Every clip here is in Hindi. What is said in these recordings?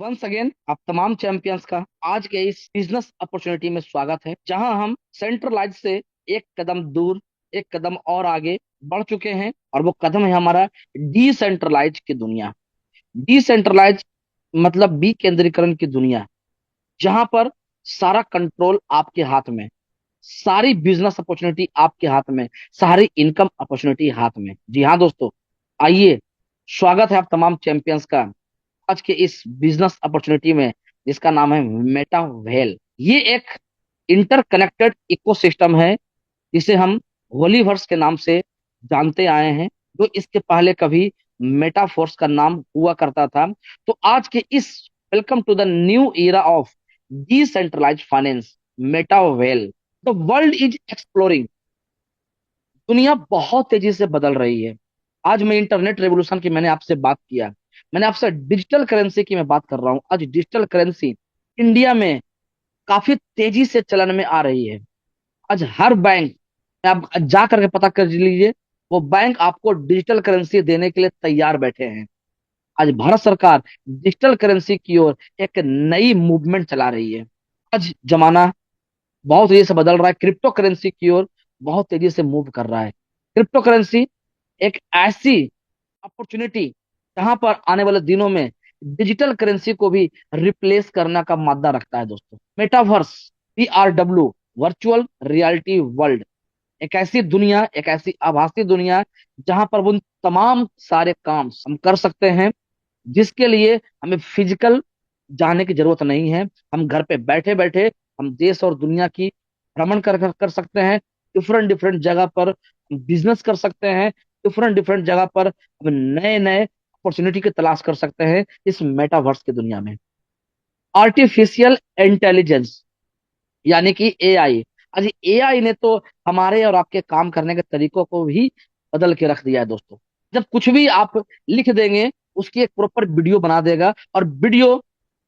वंस अगेन आप तमाम चैंपियंस का आज के इस बिजनेस अपॉर्चुनिटी में स्वागत है, जहां हम सेंट्रलाइज से एक कदम दूर, एक कदम और आगे बढ़ चुके हैं। और वो कदम है हमारा डिसेंट्रलाइज की दुनिया। डिसेंट्रलाइज मतलब विकेंद्रीकरण की दुनिया, जहां पर सारा कंट्रोल आपके हाथ में, सारी बिजनेस अपॉर्चुनिटी आपके हाथ में, सारी इनकम अपॉर्चुनिटी हाथ में। जी हाँ दोस्तों, आइए, स्वागत है आप तमाम चैंपियंस का आज के इस बिजनेस अपॉर्चुनिटी में, जिसका नाम है मेटावेल। ये एक इंटरकनेक्टेड इकोसिस्टम है, जिसे हम होलीवर्स के नाम से जानते आए हैं, जो इसके पहले कभी मेटाफोर्स का नाम हुआ करता था। तो आज के इस welcome to the new era of decentralised finance, Metawell. The world is exploring. दुनिया बहुत तेजी से बदल रही है। आज मैं इंटरनेट रेवोल्यूशन की मैंने आपसे बात किया, मैंने आपसे डिजिटल करेंसी की मैं बात कर रहा हूं। आज डिजिटल करेंसी इंडिया में काफी तेजी से चलन में आ रही है। आज हर बैंक, आप जा करके पता कर लीजिए, वो बैंक आपको डिजिटल करेंसी देने के लिए तैयार बैठे हैं। आज भारत सरकार डिजिटल करेंसी की ओर एक नई मूवमेंट चला रही है। आज जमाना बहुत तेजी से बदल रहा है, क्रिप्टो करेंसी की ओर बहुत तेजी से मूव कर रहा है। क्रिप्टो करेंसी एक ऐसी अपॉर्चुनिटी जहां पर आने वाले दिनों में डिजिटल करेंसी को भी रिप्लेस करने का मादा रखता है दोस्तों। Metaverse, VRW, virtual reality world, एक ऐसी दुनिया, एक ऐसी आभासी दुनिया जहां पर वो तमाम सारे काम हम कर सकते हैं, जिसके लिए हमें फिजिकल जाने की जरूरत नहीं है। हम घर पे बैठे बैठे हम देश और दुनिया की भ्रमण कर सकते हैं। डिफरेंट डिफरेंट जगह पर बिजनेस कर सकते हैं। डिफरेंट डिफरेंट जगह पर हम नए नए अपॉर्चुनिटी की तलाश कर सकते हैं इस मेटावर्स की दुनिया में। आर्टिफिशियल इंटेलिजेंस यानी कि AI। आज AI ने तो हमारे और आपके काम करने के तरीकों को भी बदल के रख दिया है दोस्तों। जब कुछ भी आप लिख देंगे, उसकी एक प्रॉपर वीडियो बना देगा, और वीडियो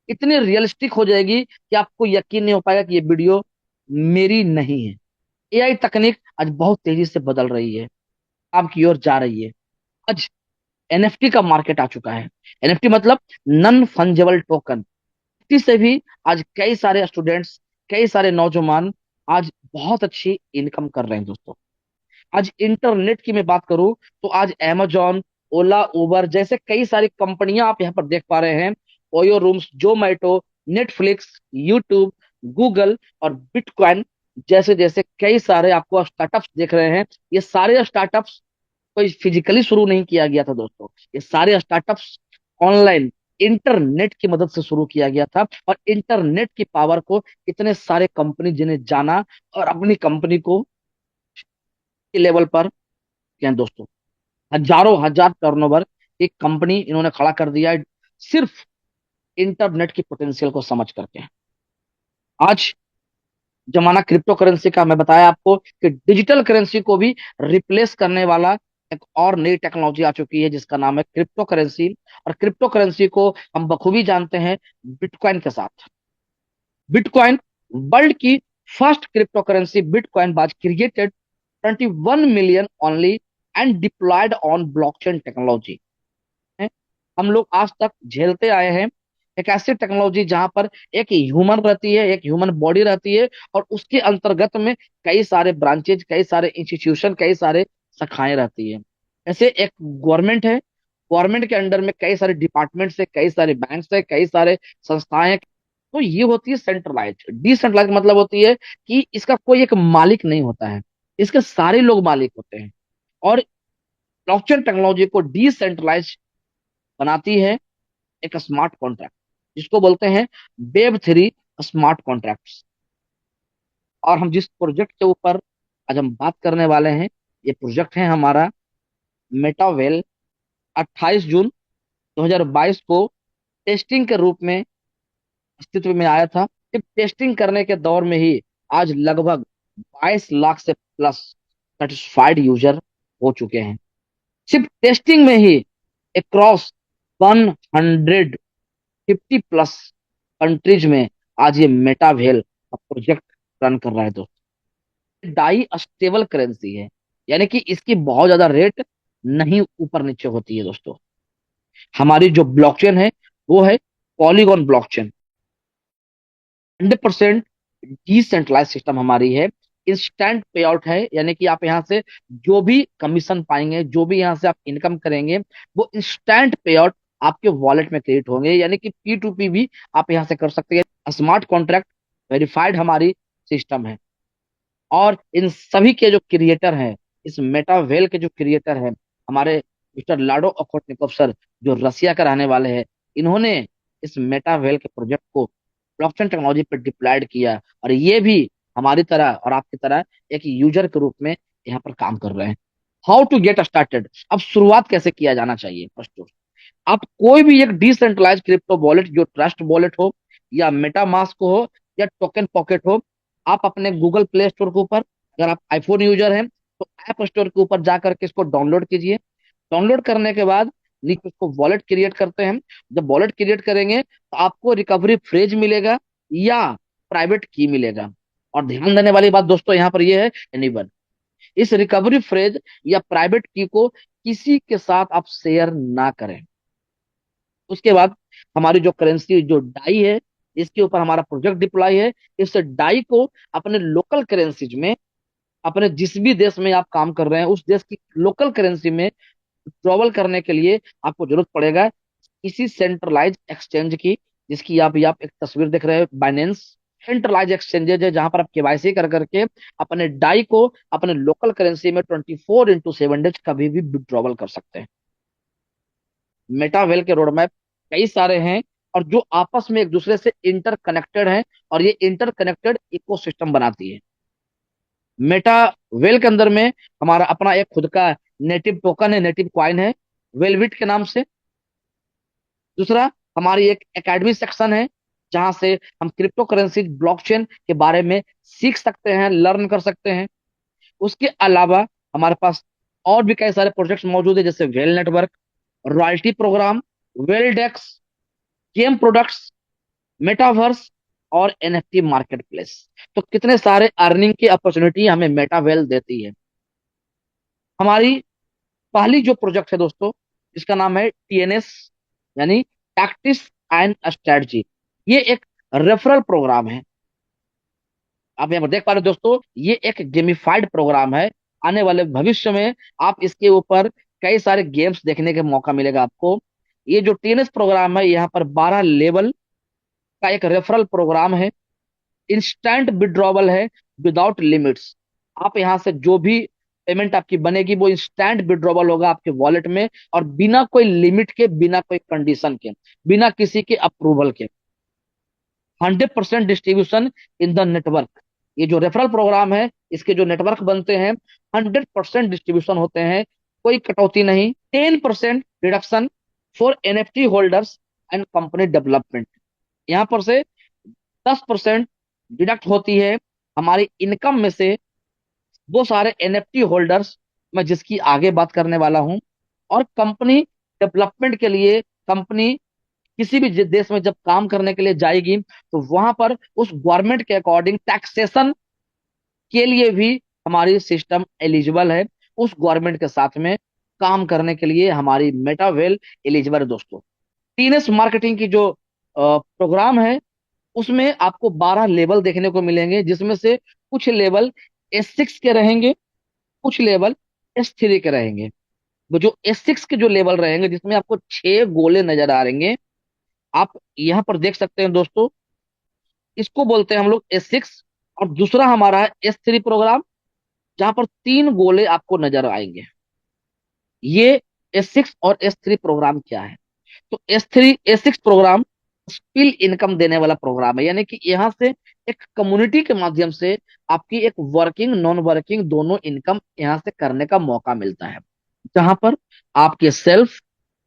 इतनी रियलिस्टिक हो जाएगी कि आपको यकीन नहीं हो पाएगा कि ये वीडियो मेरी नहीं है। AI तकनीक आज बहुत तेजी से बदल रही है, काम की ओर जा रही है। आज NFT का मार्केट आ चुका है। NFT मतलब नन फंजेबल टोकन। से भी आज कई सारे स्टूडेंट्स, कई सारे नौजवान आज बहुत अच्छी इनकम कर रहे हैं दोस्तों। आज इंटरनेट की मैं बात करूं तो आज Amazon, ओला, उबर जैसे कई सारी कंपनियां आप यहाँ पर देख पा रहे हैं। OYO rooms, Zomato, Netflix, YouTube, Google और बिटकॉइन जैसे जैसे कई सारे आपको स्टार्टअप्स देख रहे हैं। ये सारे स्टार्टअप्स कोई फिजिकली शुरू नहीं किया गया था दोस्तों। ये सारे स्टार्टअप्स ऑनलाइन, इंटरनेट की मदद से शुरू किया गया था। और इंटरनेट की पावर को इतने सारे कंपनी जिन्हें जाना और अपनी कंपनी को के लेवल पर किया दोस्तों। हजारों हजार टर्नओवर एक कंपनी इन्होंने खड़ा कर दिया है, सिर्फ इंटरनेट की पोटेंशियल को समझ करके। आज जमाना क्रिप्टो करेंसी का, मैं बताया आपको कि डिजिटल करेंसी को भी रिप्लेस करने वाला एक और नई टेक्नोलॉजी आ चुकी है, जिसका नाम है क्रिप्टो करेंसी। और क्रिप्टो करेंसी को हम बखूबी जानते हैं बिटकॉइन के साथ। बिटकॉइन वर्ल्ड की first crypto currency bitcoin was created 21 million only and diploid on blockchain technology. हम लोग आज तक झेलते आए हैं एक ऐसी टेक्नोलॉजी जहां पर एक ह्यूमन रहती है, एक ह्यूमन बॉडी रहती है, और उसके अंतर्गत में कई सारे ब्रांचेज, कई सारे इंस्टीट्यूशन, कई सारे शाखाएं रहती है। ऐसे एक गवर्नमेंट है, गवर्नमेंट के अंडर में कई सारे डिपार्टमेंट्स है, कई सारे बैंक्स है, कई सारे संस्थाएं हैं। तो ये होती है सेंट्रलाइज। डिसेंट्रलाइज मतलब होती है कि इसका कोई एक मालिक नहीं होता है, इसके सारे लोग मालिक होते हैं। और ब्लॉकचेन टेक्नोलॉजी को डिसेंट्रलाइज बनाती है एक स्मार्ट कॉन्ट्रैक्ट, जिसको बोलते हैं Web3 स्मार्ट कॉन्ट्रैक्ट्स। और हम जिस प्रोजेक्ट के ऊपर आज हम बात करने वाले हैं, ये प्रोजेक्ट है हमारा मेटावेल। 28 जून 2022 को टेस्टिंग के रूप में अस्तित्व में आया था। सिर्फ टेस्टिंग करने के दौर में ही आज लगभग 22 लाख से प्लस सेटिस्फाइड यूजर हो चुके हैं। सिर्फ टेस्टिंग में ही अक्रॉस 150 प्लस कंट्रीज में आज ये मेटावेल का प्रोजेक्ट रन कर रहा है दोस्तों। डाई स्टेबल करेंसी है, यानी कि इसकी बहुत ज्यादा रेट नहीं ऊपर नीचे होती है दोस्तों। हमारी जो ब्लॉकचेन है वो है पॉलीगॉन ब्लॉकचेन। 100% डिसेंट्रलाइज सिस्टम हमारी है। इंस्टेंट पे आउट है, यानी कि आप यहाँ से जो भी कमीशन पाएंगे, जो भी यहाँ से आप इनकम करेंगे, वो इंस्टेंट पे आउट आपके वॉलेट में क्रेडिट होंगे, यानी कि P2P भी आप यहाँ से कर सकते हैं। स्मार्ट कॉन्ट्रैक्ट वेरीफाइड हमारी सिस्टम है। और इन सभी के जो क्रिएटर हैं, इस मेटावेल के जो क्रिएटर हैं, हमारे मिस्टर लाडो ओखोटनिकोव सर, जो रसिया का रहने वाले हैं, इन्होंने इस मेटावेल के प्रोजेक्ट को ब्लॉकचेन टेक्नोलॉजी पर डिप्लॉयड किया, और ये भी हमारी तरह और आपकी तरह एक यूजर के रूप में यहाँ पर काम कर रहे हैं। हाउ टू गेट स्टार्टेड, अब शुरुआत कैसे किया जाना चाहिए। फर्स्ट, आप कोई भी एक डिसेंट्रलाइज क्रिप्टो वॉलेट, जो ट्रस्ट वॉलेट हो या मेटामास्क हो या टोकन पॉकेट हो, आप अपने गूगल प्ले स्टोर के ऊपर, अगर आप आईफोन यूजर हैं तो ऐप स्टोर के ऊपर जाकर के इसको डाउनलोड कीजिए। डाउनलोड करने के बाद नीचे उसको वॉलेट क्रिएट करते हैं। जब वॉलेट क्रिएट करेंगे तो आपको रिकवरी फ्रेज मिलेगा या प्राइवेट की मिलेगा। और ध्यान देने वाली बात दोस्तों यहाँ पर यह है, एनीवन, इस रिकवरी फ्रेज या प्राइवेट की को किसी के साथ आप शेयर ना करें। उसके बाद हमारी जो करेंसी, जो डाई है, इसके ऊपर हमारा प्रोजेक्ट डिप्लॉय है। इस डाई को अपने लोकल करेंसीज में, अपने जिस भी देश में आप काम कर रहे हैं उस देश की लोकल करेंसी में ट्रैवल करने के लिए आपको जरूरत पड़ेगा किसी सेंट्रलाइज एक्सचेंज की, जिसकी आप एक तस्वीर देख रहे हैं, बाइनेंस। सेंट्रलाइज एक्सचेंजेज है जहां पर आप केवाईसी कर करके अपने डाई को अपने लोकल करेंसी में 24x7 कभी भी विड्रॉवल कर सकते हैं। मेटावेल के रोड मैप कई सारे हैं, और जो आपस में एक दूसरे से इंटरकनेक्टेड हैं, और ये इंटरकनेक्टेड इकोसिस्टम बनाती है। मेटावेल के अंदर में हमारा अपना एक खुद का नेटिव टोकन है, नेटिव कॉइन है, वेलविट के नाम से। दूसरा, हमारी एक एकेडमी सेक्शन है जहां से हम क्रिप्टो करेंसी ब्लॉकचेन के बारे में सीख सकते हैं, लर्न कर सकते हैं। उसके अलावा हमारे पास और भी कई सारे प्रोजेक्ट्स मौजूद है, जैसे Well network, royalty programme, Well DEX, game products, metaverse और NFT मार्केट प्लेस। तो कितने सारे अर्निंग की अपॉर्चुनिटी हमें मेटावेल देती है। हमारी पहली जो प्रोजेक्ट है दोस्तों, इसका नाम है TNS, यानी टैक्टिस एंड स्ट्रेटजी। ये एक रेफरल प्रोग्राम है। आप यहाँ पर देख पा रहे हो दोस्तों, ये एक गेमिफाइड प्रोग्राम है। आने वाले भविष्य में आप इसके ऊपर कई सारे गेम्स देखने का मौका मिलेगा आपको। ये जो TNS प्रोग्राम है, यहाँ पर 12 लेवल का एक रेफरल प्रोग्राम है। इंस्टेंट विड्रॉवल है, विदाउट लिमिट्स। आप यहाँ से जो भी पेमेंट आपकी बनेगी वो इंस्टेंट विड्रॉवल होगा आपके वॉलेट में, और बिना कोई लिमिट के, बिना कोई कंडीशन के, बिना किसी के अप्रूवल के। 100% डिस्ट्रीब्यूशन इन द नेटवर्क। ये जो रेफरल प्रोग्राम है, इसके जो नेटवर्क बनते हैं, 100% डिस्ट्रीब्यूशन होते हैं, कोई कटौती नहीं। 10% reduction for NFT holders and company development. यहाँ पर से 10% डिडक्ट होती है हमारी इनकम में से, वो सारे NFT होल्डर्स, मैं जिसकी आगे बात करने वाला हूं। और कंपनी डेवलपमेंट के लिए, कंपनी किसी भी देश में जब काम करने के लिए जाएगी तो वहां पर उस गवर्नमेंट के अकॉर्डिंग टैक्सेशन के लिए भी हमारी सिस्टम एलिजिबल है। उस गवर्नमेंट के साथ में काम करने के लिए हमारी मेटावेल एलिजिबल है दोस्तों। टीनेस मार्केटिंग की जो प्रोग्राम है, उसमें आपको 12 लेवल देखने को मिलेंगे, जिसमें से कुछ लेवल S6 के रहेंगे, कुछ लेवल S3 के रहेंगे। वो जो S6 के जो लेवल रहेंगे, जिसमें आपको 6 गोले नजर आ रहेंगे, आप यहाँ पर देख सकते हैं दोस्तों, इसको बोलते हैं हम लोग S6। और दूसरा हमारा है S3 प्रोग्राम, जहां पर 3 गोले आपको नजर आएंगे। ये S6 और S3 प्रोग्राम क्या है? तो S6 प्रोग्राम स्किल इनकम देने वाला प्रोग्राम है, यानी कि यहाँ से एक कम्युनिटी के माध्यम से आपकी एक वर्किंग, नॉन वर्किंग दोनों इनकम यहाँ से करने का मौका मिलता है, जहां पर आपके self,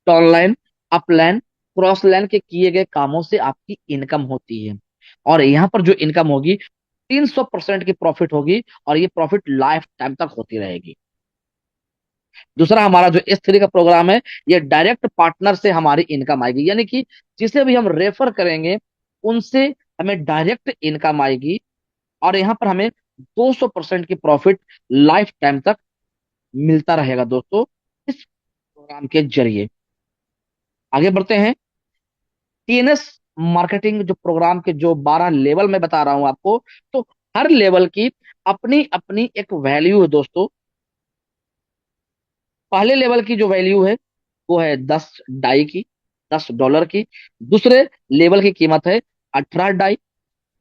online, upline, cross line के किए गए कामों से आपकी इनकम होती है। और यहाँ पर जो इनकम होगी, 300% की प्रॉफिट होगी, और ये प्रॉफिट लाइफ टाइम तक होती रहेगी। दूसरा हमारा जो S3 का प्रोग्राम है, ये डायरेक्ट पार्टनर से हमारी इनकम आएगी, यानी कि जिसे भी हम रेफर करेंगे उनसे हमें डायरेक्ट इनकम आएगी, और यहाँ पर हमें 200% की प्रॉफिट लाइफ टाइम तक मिलता रहेगा दोस्तों, इस प्रोग्राम के जरिए। आगे बढ़ते हैं। TNS मार्केटिंग जो प्रोग्राम के जो 12 लेवल मैं बता रहा हूं आपको, तो हर लेवल की अपनी अपनी एक वैल्यू है दोस्तों। पहले लेवल की जो वैल्यू है वो है 10 डाई की, $10 की। दूसरे लेवल की कीमत है 18 डाई।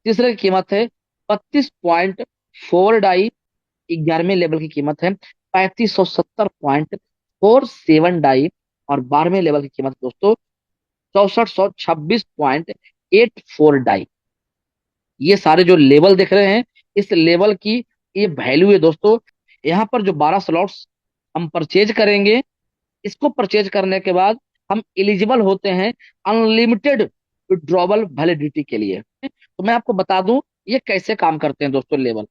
तीसरे की कीमत है 32.4 डाई। 11वें लेवल की कीमत है 3570.47 डाई। और 12वें लेवल की कीमत दोस्तों 6426.84 डाई। ये सारे जो लेवल देख रहे हैं, इस लेवल की ये वैल्यू है दोस्तों। यहाँ पर जो 12 स्लॉट्स हम परचेज करेंगे, इसको परचेज करने के बाद हम एलिजिबल होते हैं अनलिमिटेड विड्रॉवल वैलिडिटी के लिए। तो मैं आपको बता दूं ये कैसे काम करते हैं दोस्तों लेवल।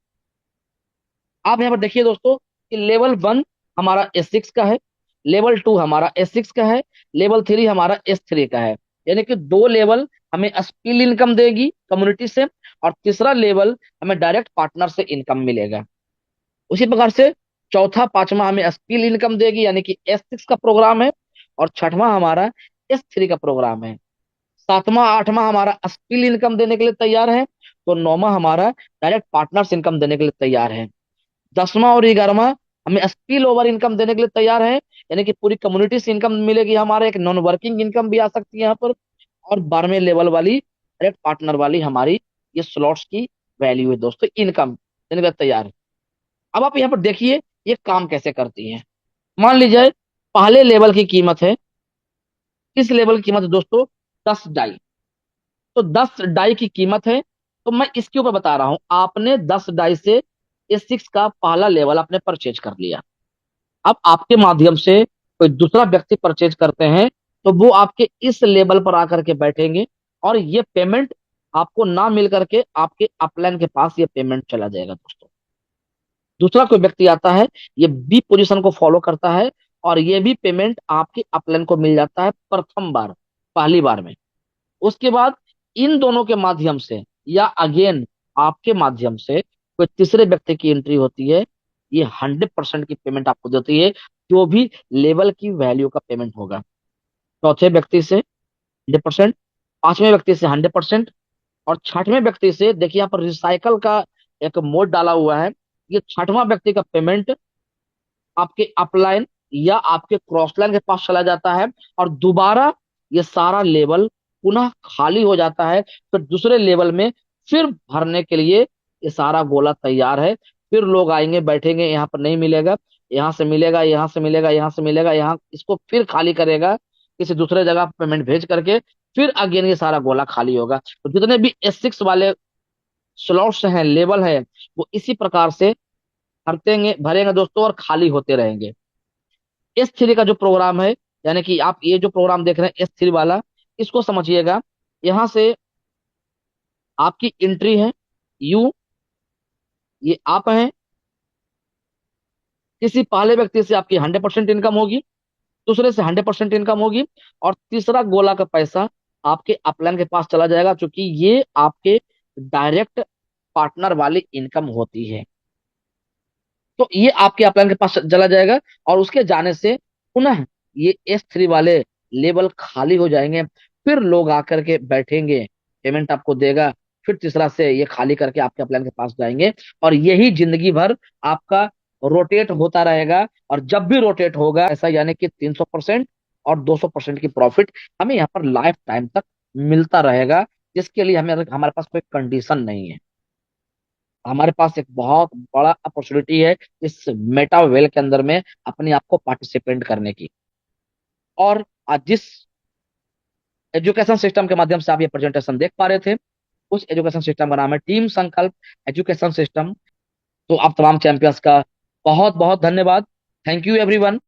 आप यहाँ पर देखिए दोस्तों कि लेवल 1 हमारा S6 का है, लेवल 2 हमारा S6 का है, लेवल 3 हमारा S3 का है। यानी कि दो लेवल हमें स्पिल इनकम देगी कम्युनिटी से, और तीसरा लेवल हमें डायरेक्ट पार्टनर से इनकम मिलेगा। उसी प्रकार से चौथा पांचवा हमें स्पिल इनकम देगी, यानी कि S6 का प्रोग्राम है, और छठवां हमारा S3 का प्रोग्राम है। सातवां आठवां हमारा स्पिल इनकम देने के लिए तैयार है, तो नौवां हमारा डायरेक्ट पार्टनर्स इनकम देने के लिए तैयार है। 10वां और 11वां हमें स्पिल ओवर इनकम देने के लिए तैयार है, यानी कि पूरी कम्युनिटी से इनकम मिलेगी, हमारे एक नॉन वर्किंग इनकम भी आ सकती है यहाँ पर। और 12वें लेवल वाली डायरेक्ट पार्टनर वाली हमारी ये स्लॉट्स की वैल्यू है दोस्तों, इनकम देने के लिए तैयार है। अब आप यहाँ पर देखिए ये काम कैसे करती है। मान लीजिए पहले लेवल की कीमत है, किस लेवल की कीमत है दोस्तों, 10 डाई। तो 10 डाई की कीमत है, तो मैं इसके ऊपर बता रहा हूं, आपने 10 डाई से S6 का पहला लेवल आपने परचेज कर लिया। अब आपके माध्यम से कोई दूसरा व्यक्ति परचेज करते हैं, तो वो आपके इस लेवल पर आकर के बैठेंगे, और ये पेमेंट आपको ना मिल करके आपके अपलाइन के पास ये पेमेंट चला जाएगा दोस्तों। दूसरा कोई व्यक्ति आता है, ये बी पोजीशन को फॉलो करता है, और ये भी पेमेंट आपके अपलाइन को मिल जाता है प्रथम बार, पहली बार में। उसके बाद इन दोनों के माध्यम से या अगेन आपके माध्यम से कोई तीसरे व्यक्ति की एंट्री होती है, ये 100% की पेमेंट आपको देती है, जो भी लेवल की वैल्यू का पेमेंट होगा। चौथे व्यक्ति से 100%, पांचवें व्यक्ति से 100%, और छठवें व्यक्ति से देखिए यहाँ पर रिसाइकल का एक मोड डाला हुआ है। ये छठवां व्यक्ति का पेमेंट आपके अपलाइन या आपके क्रॉस लाइन के पास चला जाता है, और दोबारा ये सारा लेवल पुनः खाली हो जाता है। फिर दूसरे लेवल में फिर भरने के लिए ये सारा गोला तैयार है। फिर लोग आएंगे बैठेंगे, यहाँ पर नहीं मिलेगा, यहाँ से मिलेगा, यहाँ से मिलेगा, यहाँ से मिलेगा, यहाँ इसको फिर खाली करेगा किसी दूसरे जगह पेमेंट भेज करके, फिर अगेन ये सारा गोला खाली होगा। तो जितने भी S6 वाले स्लॉट्स हैं, लेवल है, वो इसी प्रकार से भरतेंगे भरेंगे दोस्तों, और खाली होते रहेंगे। S3 का जो प्रोग्राम है, यानी कि आप ये जो प्रोग्राम देख रहे हैं S3 वाला, इसको समझिएगा। यहां से आपकी एंट्री है यू, ये आप हैं, किसी पहले व्यक्ति से आपकी 100% इनकम होगी, दूसरे से 100% इनकम होगी, और तीसरा गोला का पैसा आपके अपलाइन के पास चला जाएगा, क्योंकि ये आपके डायरेक्ट पार्टनर वाली इनकम होती है। तो ये आपके अपलाइन के पास चला जाएगा, और उसके जाने से पुनः ये S3 वाले लेवल खाली हो जाएंगे। फिर लोग आकर के बैठेंगे, पेमेंट आपको देगा, फिर तीसरा से ये खाली करके आपके अपलाइन के पास जाएंगे, और यही जिंदगी भर आपका रोटेट होता रहेगा। और जब भी रोटेट होगा ऐसा, यानी कि 300% और 200% की प्रॉफिट हमें यहाँ पर लाइफ टाइम तक मिलता रहेगा, जिसके लिए हमें हमारे पास कोई कंडीशन नहीं है। हमारे पास एक बहुत बड़ा अपॉर्चुनिटी है इस मेटा वेल के अंदर में अपने आप को पार्टिसिपेंट करने की। और आज जिस एजुकेशन सिस्टम के माध्यम से आप ये प्रेजेंटेशन देख पा रहे थे, उस एजुकेशन सिस्टम का नाम है टीम संकल्प एजुकेशन सिस्टम। तो आप तमाम चैंपियंस का बहुत बहुत धन्यवाद। Thank you everyone.